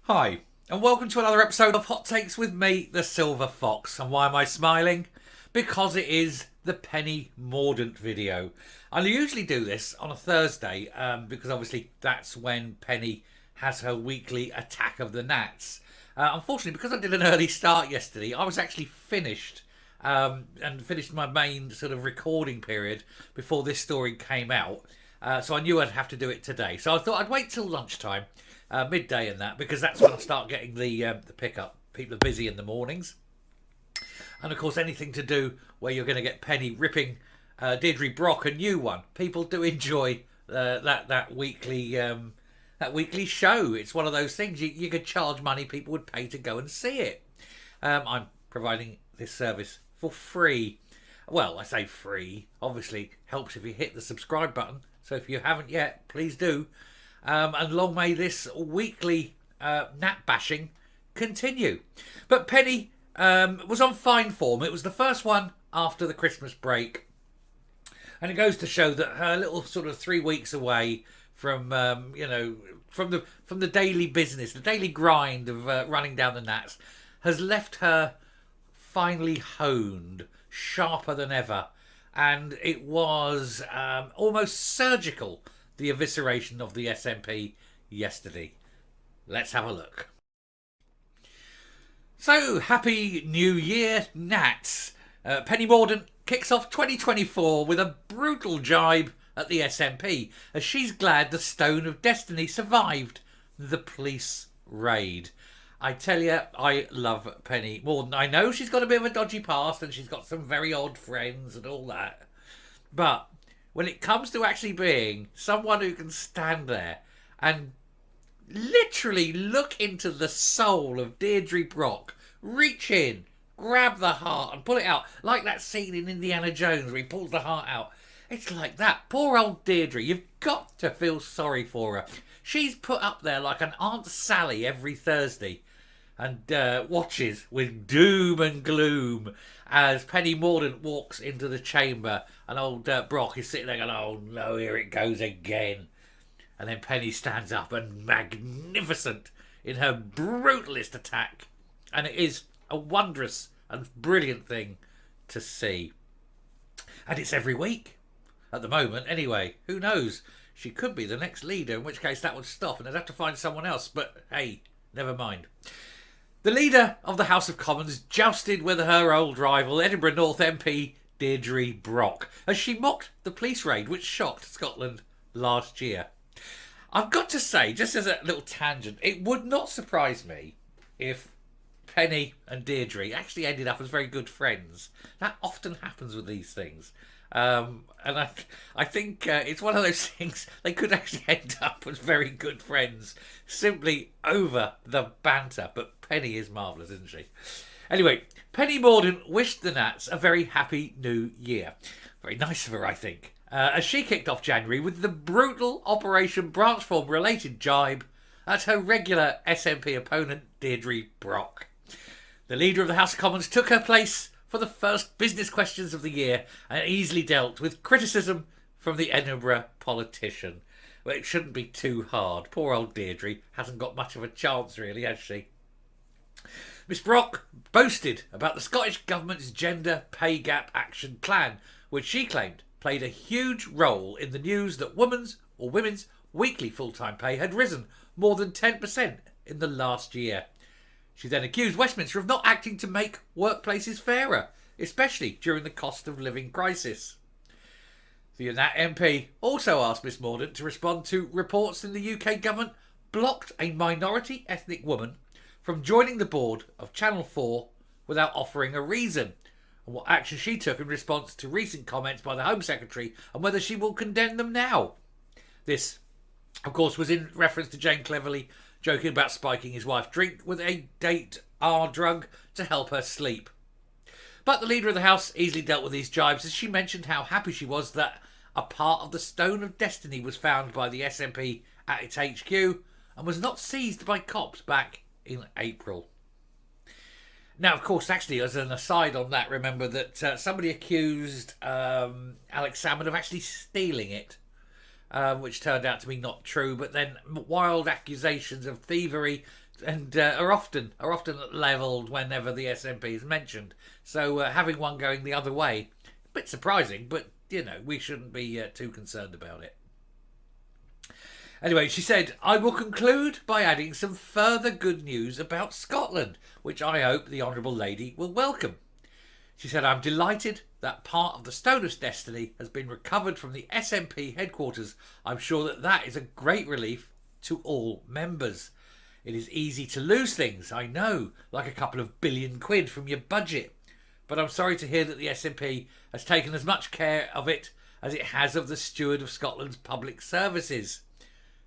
Hi, and welcome to another episode of Hot Takes with me, the Silver Fox. And why am I smiling? Because it is the Penny Mordaunt video. I usually do this on a Thursday because obviously that's when Penny has her weekly attack of the gnats. Unfortunately, because I did an early start yesterday, I was actually finished and finished my main sort of recording period before this story came out. So I knew I'd have to do it today. So I thought I'd wait till lunchtime. Midday and that, because that's when I start getting the pickup. People are busy in the mornings, and of course anything to do where you're going to get Penny ripping Deirdre Brock a new one. People do enjoy that weekly show. It's one of those things you could charge money. People would pay to go and see it. I'm providing this service for free. Well, I say free. Obviously, helps if you hit the subscribe button. So if you haven't yet, please do. And long may this weekly gnat bashing continue. But Penny was on fine form. It was the first one after the Christmas break. And it goes to show that her little sort of 3 weeks away from, from the daily business, the daily grind of running down the gnats, has left her finely honed, sharper than ever. And it was almost surgical, the evisceration of the SNP yesterday. Let's have a look. So, Happy New Year, Nats. Penny Mordaunt kicks off 2024 with a brutal jibe at the SNP, as she's glad the Stone of Destiny survived the police raid. I tell you, I love Penny Mordaunt. I know she's got a bit of a dodgy past and she's got some very odd friends and all that. But when it comes to actually being someone who can stand there and literally look into the soul of Deirdre Brock, reach in, grab the heart and pull it out, like that scene in Indiana Jones where he pulls the heart out. It's like that. Poor old Deirdre. You've got to feel sorry for her. She's put up there like an Aunt Sally every Thursday and watches with doom and gloom as Penny Mordaunt walks into the chamber and old Brock is sitting there going, oh no, here it goes again. And then Penny stands up and magnificent in her brutalist attack. And it is a wondrous and brilliant thing to see. And it's every week at the moment anyway. Who knows? She could be the next leader, in which case that would stop and they'd have to find someone else. But hey, never mind. The leader of the House of Commons jousted with her old rival, Edinburgh North MP Deirdre Brock, as she mocked the police raid which shocked Scotland last year. I've got to say, just as a little tangent, it would not surprise me if Penny and Deirdre actually ended up as very good friends. That often happens with these things. And I think it's one of those things they could actually end up as very good friends simply over the banter. But Penny is marvellous, isn't she? Anyway, Penny Mordaunt wished the Nats a very happy new year. Very nice of her, I think. As she kicked off January with the brutal Operation Branchform related jibe at her regular SNP opponent, Deirdre Brock. The leader of the House of Commons took her place for the first business questions of the year and easily dealt with criticism from the Edinburgh politician. Well, it shouldn't be too hard. Poor old Deirdre hasn't got much of a chance, really, has she? Miss Brock boasted about the Scottish Government's Gender Pay Gap Action Plan, which she claimed played a huge role in the news that women's weekly full-time pay had risen more than 10% in the last year. She then accused Westminster of not acting to make workplaces fairer, especially during the cost of living crisis. The Nat MP also asked Miss Mordaunt to respond to reports in the UK government blocked a minority ethnic woman from joining the board of Channel 4 without offering a reason, and what action she took in response to recent comments by the Home Secretary and whether she will condemn them now. This, of course, was in reference to Jane Cleverly joking about spiking his wife's drink with a date R drug to help her sleep. But the leader of the House easily dealt with these jibes as she mentioned how happy she was that a part of the Stone of Destiny was found by the SNP at its HQ and was not seized by cops back in April. Now, of course, actually, as an aside on that, remember that somebody accused Alex Salmond of actually stealing it. Which turned out to be not true, but then wild accusations of thievery are often levelled whenever the SNP is mentioned. So having one going the other way, a bit surprising, but we shouldn't be too concerned about it. Anyway, she said, I will conclude by adding some further good news about Scotland, which I hope the Honourable Lady will welcome. She said, I'm delighted that part of the Stone of Destiny has been recovered from the SNP headquarters. I'm sure that is a great relief to all members. It is easy to lose things, I know, like a couple of billion quid from your budget. But I'm sorry to hear that the SNP has taken as much care of it as it has of the steward of Scotland's public services.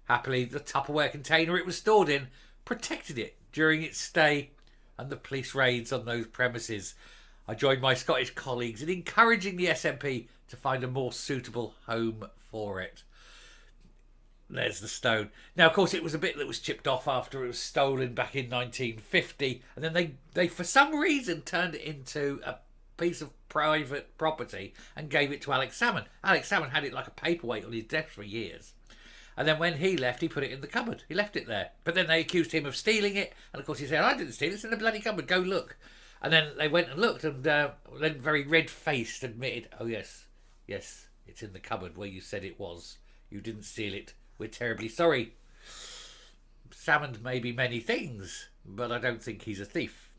Happily, the Tupperware container it was stored in protected it during its stay and the police raids on those premises. I joined my Scottish colleagues in encouraging the SNP to find a more suitable home for it. There's the stone. Now, of course, it was a bit that was chipped off after it was stolen back in 1950. And then they for some reason, turned it into a piece of private property and gave it to Alex Salmon. Alex Salmon had it like a paperweight on his desk for years. And then when he left, he put it in the cupboard. He left it there. But then they accused him of stealing it. And of course he said, I didn't steal it. It's in the bloody cupboard. Go look. And then they went and looked and then very red-faced admitted, oh, yes, it's in the cupboard where you said it was. You didn't steal it. We're terribly sorry. Salmon may be many things, but I don't think he's a thief.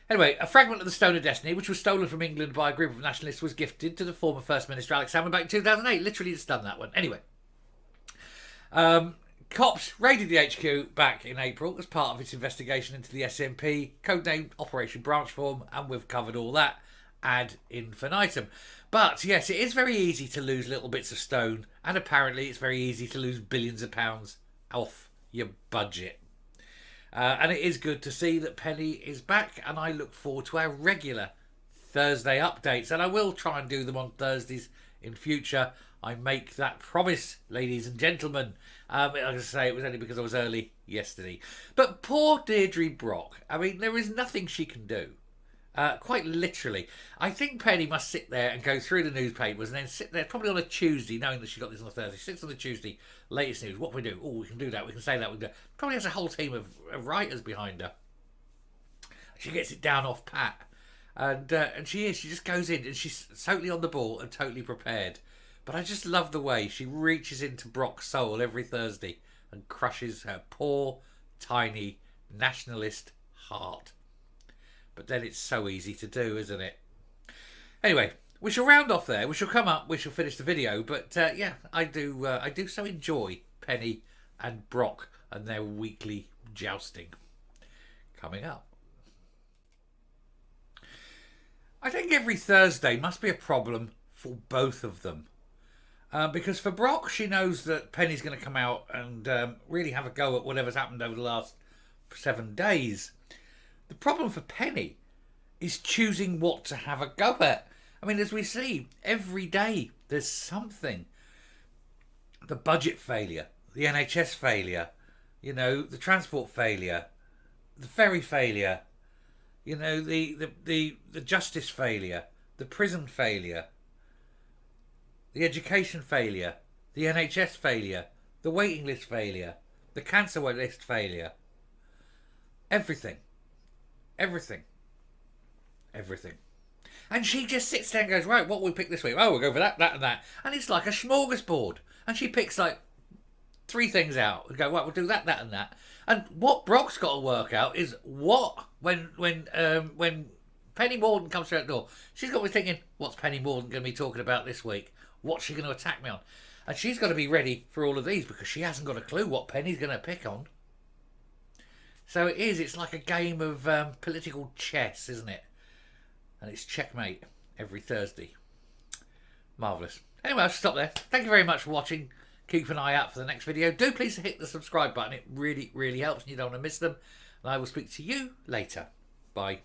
Anyway, a fragment of the Stone of Destiny, which was stolen from England by a group of nationalists, was gifted to the former First Minister Alex Salmon back in 2008. Literally just done that one. Anyway. Cops raided the HQ back in April as part of its investigation into the SNP, codenamed Operation Branchform, and we've covered all that ad infinitum. But yes, it is very easy to lose little bits of stone, and apparently it's very easy to lose billions of pounds off your budget. And it is good to see that Penny is back, and I look forward to our regular Thursday updates, and I will try and do them on Thursdays in future. I make that promise, ladies and gentlemen. Like I say, it was only because I was early yesterday. But poor Deirdre Brock. I mean, there is nothing she can do. Quite literally. I think Penny must sit there and go through the newspapers and then sit there, probably on a Tuesday, knowing that she got this on a Thursday. She sits on the Tuesday, latest news. What can we do? Oh, we can do that. We can say that. We can do. Probably has a whole team of writers behind her. She gets it down off pat. And she just goes in and she's totally on the ball and totally prepared. But I just love the way she reaches into Brock's soul every Thursday and crushes her poor, tiny, nationalist heart. But then it's so easy to do, isn't it? Anyway, we shall round off there. We shall come up. We shall finish the video. But yeah, I do so enjoy Penny and Brock and their weekly jousting. Coming up. I think every Thursday must be a problem for both of them. Because for Brock, she knows that Penny's going to come out and really have a go at whatever's happened over the last 7 days. The problem for Penny is choosing what to have a go at. I mean, as we see, every day there's something. The budget failure, the NHS failure, the transport failure, the ferry failure, the justice failure, the prison failure, the education failure, the NHS failure, the waiting list failure, the cancer list failure. Everything. And she just sits there and goes, right, what will we pick this week? Oh, we'll go for that, that and that. And it's like a smorgasbord. And she picks like 3 things out and go, right, we'll do that, that and that. And what Brock's got to work out is when Penny Morden comes through that door, she's got to be thinking, what's Penny Morden going to be talking about this week? What's she going to attack me on? And she's got to be ready for all of these because she hasn't got a clue what Penny's going to pick on. So it's like a game of political chess, isn't it? And it's checkmate every Thursday. Marvellous. Anyway, I'll stop there. Thank you very much for watching. Keep an eye out for the next video. Do please hit the subscribe button. It really, really helps and you don't want to miss them. And I will speak to you later. Bye.